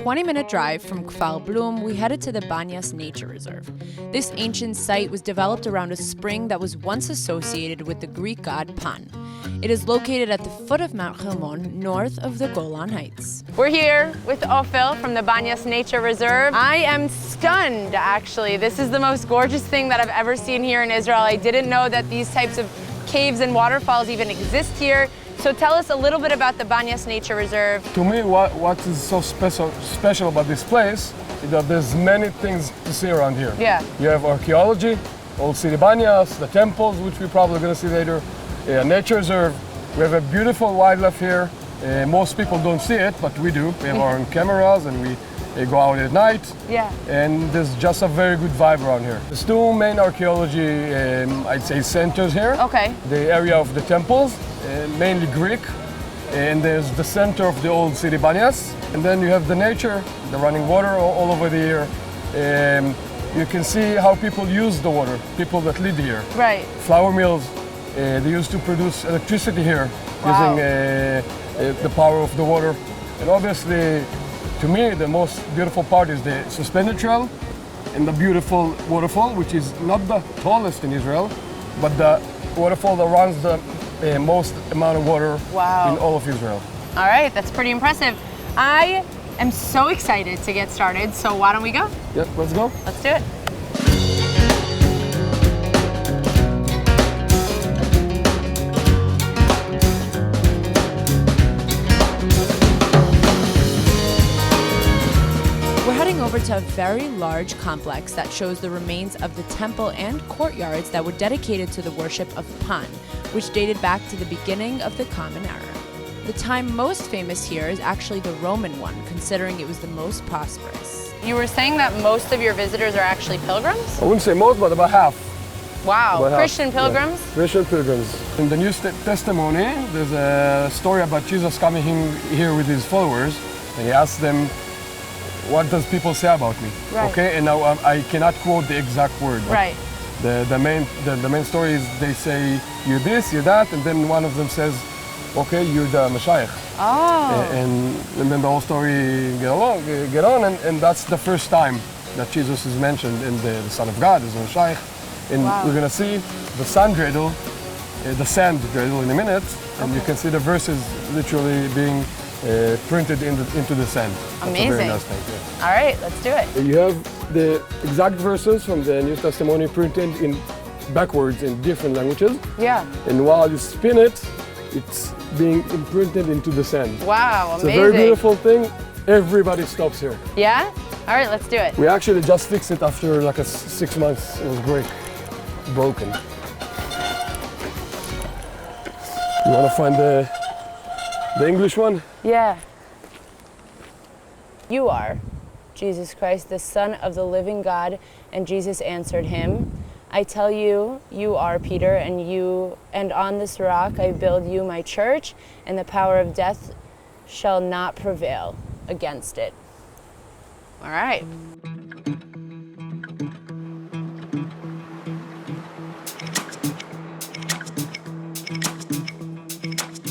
20-minute drive from Kfar Blum, we headed to the Banias Nature Reserve. This ancient site was developed around a spring that was once associated with the Greek god Pan. It is located at the foot of Mount Hermon, north of the Golan Heights. We're here with Ophel from the Banias Nature Reserve. I am stunned, actually. This is the most gorgeous thing that I've ever seen here in Israel. I didn't know that these types of caves and waterfalls even exist here. So tell us a little bit about the Banias Nature Reserve. To me, what is so special about this place is that there's many things to see around here. Yeah. You have archaeology, old city Banias, the temples, which we're probably going to see later, a nature reserve. We have a beautiful wildlife here. Most people don't see it, but we do. We have our own cameras and we go out at night. Yeah. And there's just a very good vibe around here. There's two main archaeology, I'd say, centers here. Okay. The area of the temples, mainly Greek, and there's the center of the old city Banias. And then you have the nature, the running water all over the year. You can see how people use the water, people that live here. Right. Flour mills, they used to produce electricity here using the power of the water. And obviously, to me, the most beautiful part is the suspended trail and the beautiful waterfall, which is not the tallest in Israel, but the waterfall that runs the most amount of water in all of Israel. All right, that's pretty impressive. I am so excited to get started, so why don't we go? Yep, let's go. Let's do it. We're heading over to a very large complex that shows the remains of the temple and courtyards that were dedicated to the worship of Pan, which dated back to the beginning of the Common Era. The time most famous here is actually the Roman one, considering it was the most prosperous. You were saying that most of your visitors are actually pilgrims? I wouldn't say most, but about half. Wow, About Christian half. pilgrims? Yeah. Christian pilgrims. In the New Testimony, there's a story about Jesus coming here with his followers, and he asked them, what does people say about me? Right. Okay, and now I cannot quote the exact word. Right. The main story is they say, you're this, you're that, and then one of them says, okay, you're the Messiah. Oh. And then the whole story get on, and that's the first time that Jesus is mentioned in the Son of God, is the Messiah. And we're gonna see the sand dreidel in a minute, and you can see the verses literally being printed into the sand. Amazing. That's a very nice thing. Yeah. All right, let's do it. You have the exact verses from the New Testimony printed in backwards in different languages. Yeah. And while you spin it, it's being imprinted into the sand. Wow, amazing. It's a very beautiful thing. Everybody stops here. Yeah? All right, let's do it. We actually just fixed it after like 6 months. It was broken. You want to find the English one? Yeah. You are Jesus Christ, the Son of the living God. And Jesus answered him, I tell you, you are Peter, and on this rock I build you my church, and the power of death shall not prevail against it. All right.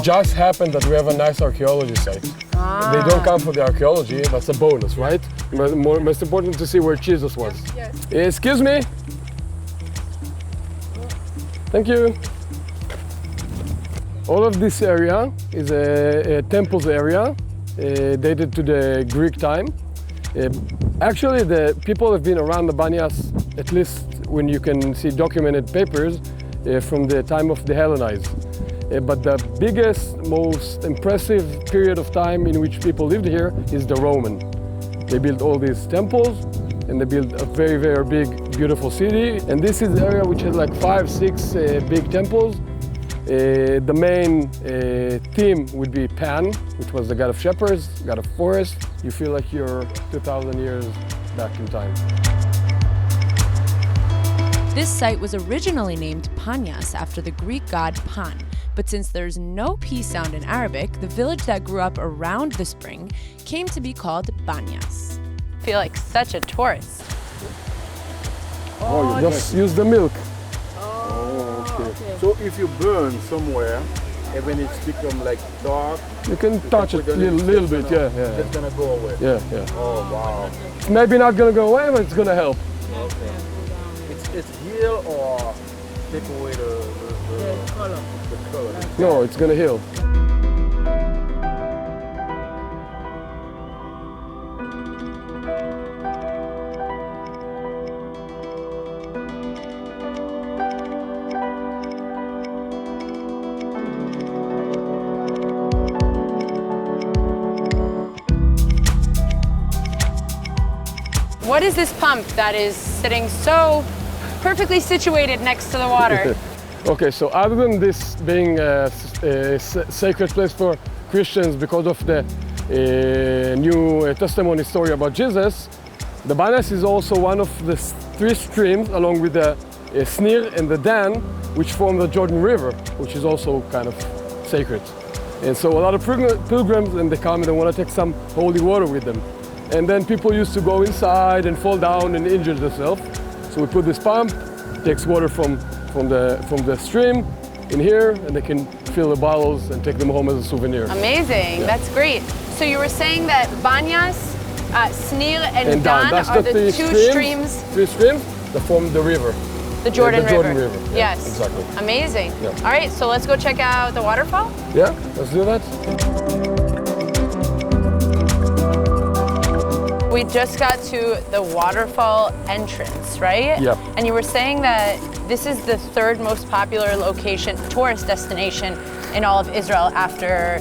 Just happened that we have a nice archaeology site. They don't come for the archaeology, that's a bonus, right? Most important to see where Jesus was. Yes. Excuse me. Thank you. All of this area is a temples area dated to the Greek time. Actually, the people have been around the Banias, at least when you can see documented papers, from the time of the Hellenized. But the biggest, most impressive period of time in which people lived here is the Roman. They built all these temples, and they built a very, very big, beautiful city. And this is the area which has like 5, 6 big temples. The main theme would be Pan, which was the god of shepherds, god of forest. You feel like you're 2,000 years back in time. This site was originally named Banias after the Greek god Pan, but since there's no P sound in Arabic, the village that grew up around the spring came to be called Banias. I feel like such a tourist. Oh, you just use the milk. Oh, okay. So if you burn somewhere And when it's become like dark, You can touch it a little bit, yeah. It's gonna go away. Yeah. Oh wow. It's maybe not gonna go away, but it's gonna help. Okay. It's heal or take away the color. The color. No, it's gonna heal. What is this pump that is sitting so perfectly situated next to the water? Okay, so other than this being a sacred place for Christians because of the new testimony story about Jesus, the Banias is also one of the three streams, along with the Snir and the Dan, which form the Jordan River, which is also kind of sacred. And so a lot of pilgrims, and they come and they want to take some holy water with them. And then people used to go inside and fall down and injure themselves. So we put this pump, takes water from the stream in here, and they can fill the bottles and take them home as a souvenir. Amazing, that's great. So you were saying that Banias, Snir, and Dan are the two streams? Three streams that form the river. The Jordan River. Jordan River. Yes. Yeah, exactly. Amazing. Yeah. All right, so let's go check out the waterfall. Yeah, let's do that. We just got to the waterfall entrance, right? Yep. And you were saying that this is the third most popular location, tourist destination in all of Israel after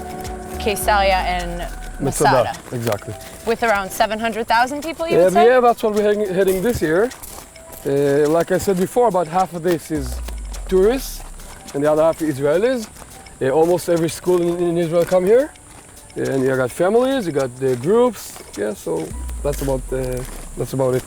Caesarea and Masada. Exactly. With around 700,000 people, you would say? Yeah, that's what we're heading this year. Like I said before, about half of this is tourists and the other half is Israelis. Almost every school in Israel come here. And you got families, you got the groups. Yeah, so that's about it.